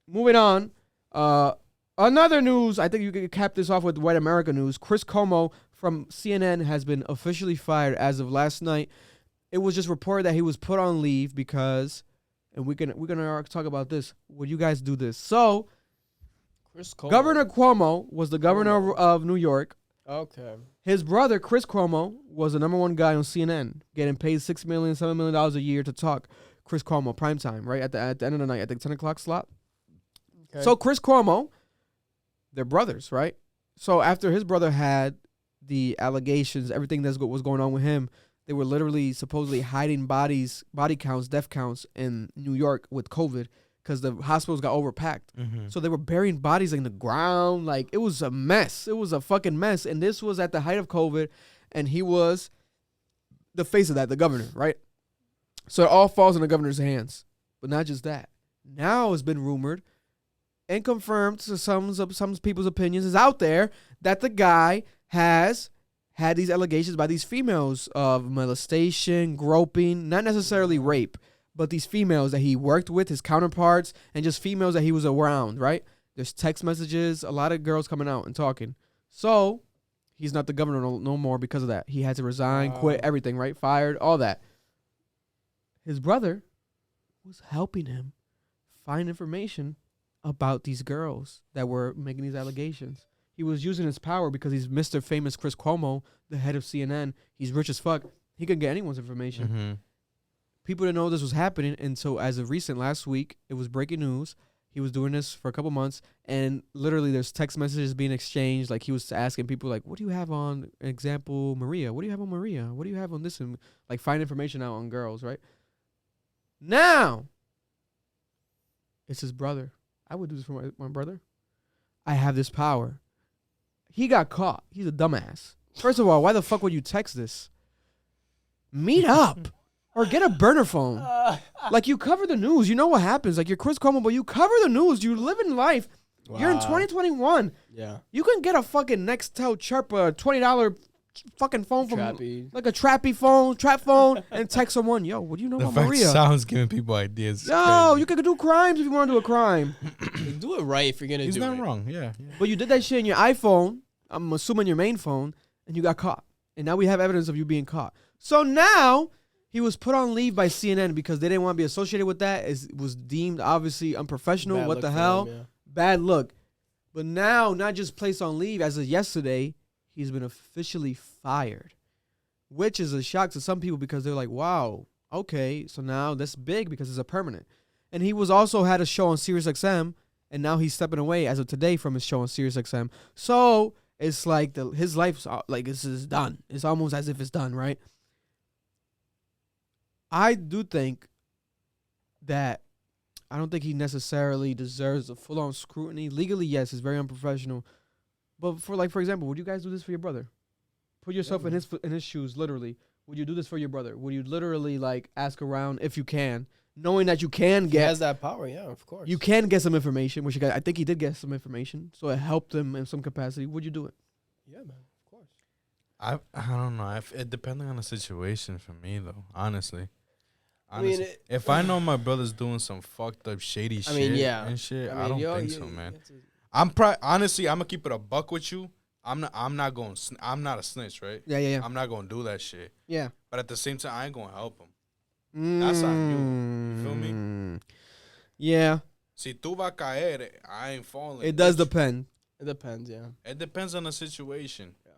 Moving on. Another news. I think you could cap this off with White America news. Chris Cuomo from CNN has been officially fired as of last night. It was just reported that he was put on leave because, and we're gonna talk about this. Would you guys do this? So, Governor Cuomo was the governor of New York. Okay. His brother, Chris Cuomo, was the number one guy on CNN, getting paid $6 million, $7 million a year to talk. Chris Cuomo, primetime, right? At the end of the night, at the 10 o'clock slot. Okay. So Chris Cuomo, they're brothers, right? So after his brother had the allegations, everything that was going on with him, they were literally supposedly hiding body counts, death counts in New York with COVID because the hospitals got overpacked. Mm-hmm. So they were burying bodies in the ground. Like, it was a mess. It was a fucking mess. And this was at the height of COVID, and he was the face of that, the governor, right? So it all falls in the governor's hands. But not just that. Now it's been rumored and confirmed to some people's opinions is out there that the guy has had these allegations by these females of molestation, groping, not necessarily rape, but these females that he worked with, his counterparts, and just females that he was around, right? There's text messages, a lot of girls coming out and talking. So he's not the governor no more because of that. He had to resign, quit, everything, right? Fired, all that. His brother was helping him find information about these girls that were making these allegations. He was using his power because he's Mr. Famous Chris Cuomo, the head of CNN. He's rich as fuck. He could get anyone's information. Mm-hmm. People didn't know this was happening, and so as of recent, last week, it was breaking news. He was doing this for a couple months, and literally there's text messages being exchanged. Like, he was asking people, like, what do you have on, example, Maria? What do you have on Maria? What do you have on this? And, like, find information out on girls, right? Now, it's his brother. I would do this for my brother. I have this power. He got caught. He's a dumbass. First of all, why the fuck would you text this? Meet up. Or get a burner phone. Like, you cover the news. You know what happens. Like, you're Chris Cuomo, but you cover the news. You live in life. Wow. You're in 2021. Yeah. You can get a fucking Nextel Sharpa $20 fucking phone from like a trappy phone, trap phone, and text someone, yo, what do you know about Maria? Sounds giving people ideas. Yo, you could do crimes if you want to do a crime. Do it right if you're going to do it. He's not wrong, yeah. But you did that shit in your iPhone, I'm assuming your main phone, and you got caught. And now we have evidence of you being caught. So now he was put on leave by CNN because they didn't want to be associated with that. It was deemed obviously unprofessional. Bad what the hell? Him, yeah. Bad look. But now, not just placed on leave, as of yesterday, he's been officially fired, which is a shock to some people because they're like, wow, okay, so now that's big because it's a permanent. And he was also had a show on SiriusXM, and now he's stepping away as of today from his show on SiriusXM. So it's like his life's like this is done. It's almost as if it's done, right? I do think that I don't think he necessarily deserves a full-on scrutiny. Legally, yes, it's very unprofessional. But for example, would you guys do this for your brother? Put yourself in his shoes, literally. Would you do this for your brother? Would you literally like ask around if you can, knowing that you can get? He has that power, yeah, of course. You can get some information, which I think he did get some information, so it helped him in some capacity. Would you do it? Yeah, man, of course. I don't know. It depending on the situation for me though, honestly. I mean, if I know my brother's doing some fucked up shady shit and shit, I don't think so, man. Honestly, I'm gonna keep it a buck with you. I'm not a snitch, right? Yeah. I'm not gonna do that shit. Yeah. But at the same time, I ain't gonna help him. That's on you. You feel me? Yeah. Si tú vas a caer, I ain't falling. It does depend. It depends, yeah. It depends on the situation. Yeah.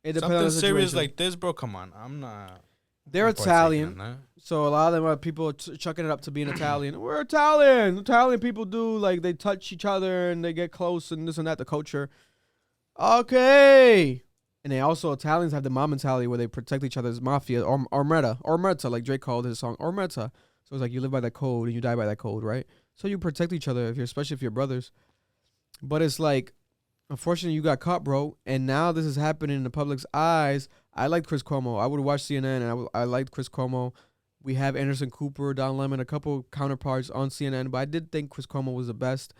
It depends Something on the situation. serious like this, bro. Come on, I'm not. They're Italian, so a lot of them are people chucking it up to being Italian. We're Italian. Italian people do, like, they touch each other and they get close and this and that, the culture. Okay. And they also, Italians have the mob mentality where they protect each other's mafia, or Ormetta, like Drake called his song, Ormetta. So it's like you live by that code and you die by that code, right? So you protect each other, especially if you're brothers. But it's like, unfortunately, you got caught, bro. And now this is happening in the public's eyes. I liked Chris Cuomo. I would watch CNN, and I liked Chris Cuomo. We have Anderson Cooper, Don Lemon, a couple counterparts on CNN, but I did think Chris Cuomo was the best.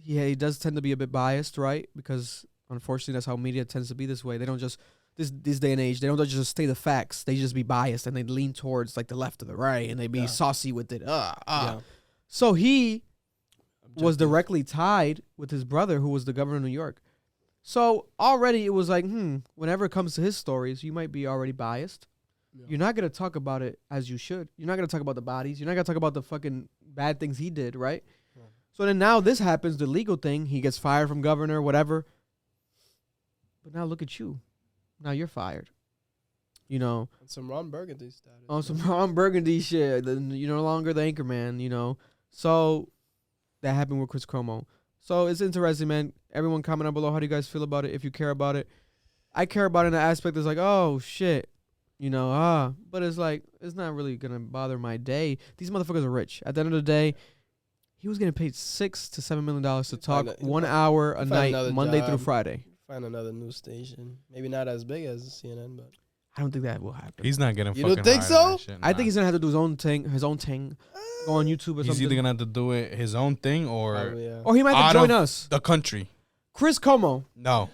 He does tend to be a bit biased, right? Because, unfortunately, that's how media tends to be this way. They don't just, this day and age, they don't just state the facts. They just be biased, and they lean towards, like, the left or the right, and they be saucy with it. Yeah. So he was directly tied with his brother, who was the governor of New York. So already it was like, whenever it comes to his stories, you might be already biased. Yeah. You're not going to talk about it as you should. You're not going to talk about the bodies. You're not going to talk about the fucking bad things he did, right? Yeah. So then now this happens, the legal thing. He gets fired from governor, whatever. But now look at you. Now you're fired. You know. On some Ron Burgundy status. On some Ron Burgundy shit. You're no longer the anchor man, you know. So that happened with Chris Cuomo. So it's interesting, man. Everyone comment down below. How do you guys feel about it? If you care about it. I care about it in the aspect that's like, oh, shit. You know, but it's like, it's not really going to bother my day. These motherfuckers are rich. At the end of the day, he was getting paid $6 to $7 million to talk 1 hour a night, Monday through Friday. Find another news station. Maybe not as big as CNN, but I don't think that will happen. He's not getting. You don't think so? Shit, I think he's gonna have to do his own thing. Go on YouTube or something. He's either gonna have to do it his own thing or he might have to join us. The country. Chris Cuomo. No.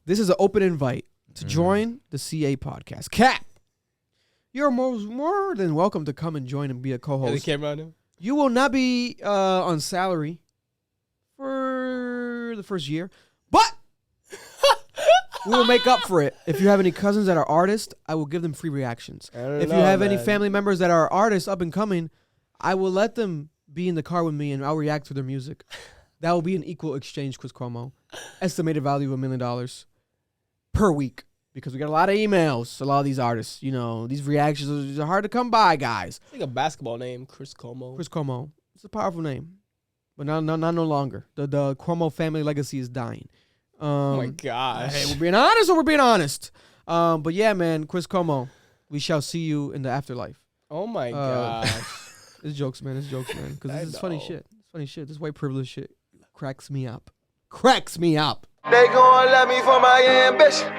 This is an open invite to join the CA podcast. Cap, you're more than welcome to come and join and be a co-host. You will not be on salary for the first year, but we will make up for it. If you have any cousins that are artists, I will give them free reactions. If you have any family members that are artists up and coming, I will let them be in the car with me and I'll react to their music. That will be an equal exchange, Chris Cuomo. Estimated value of $1 million per week. Because we got a lot of emails, a lot of these artists. You know, these reactions are hard to come by, guys. I think a basketball name, Chris Cuomo. Chris Cuomo. It's a powerful name. But not no longer. The Cuomo family legacy is dying. Oh my gosh. Hey, we're being honest or we're being honest? But yeah, man, Chris Cuomo, we shall see you in the afterlife. Oh my gosh. It's jokes, man. It's jokes, man. Because this is funny shit. It's funny shit. This white privilege shit cracks me up. Cracks me up. They gon' let me for my ambition.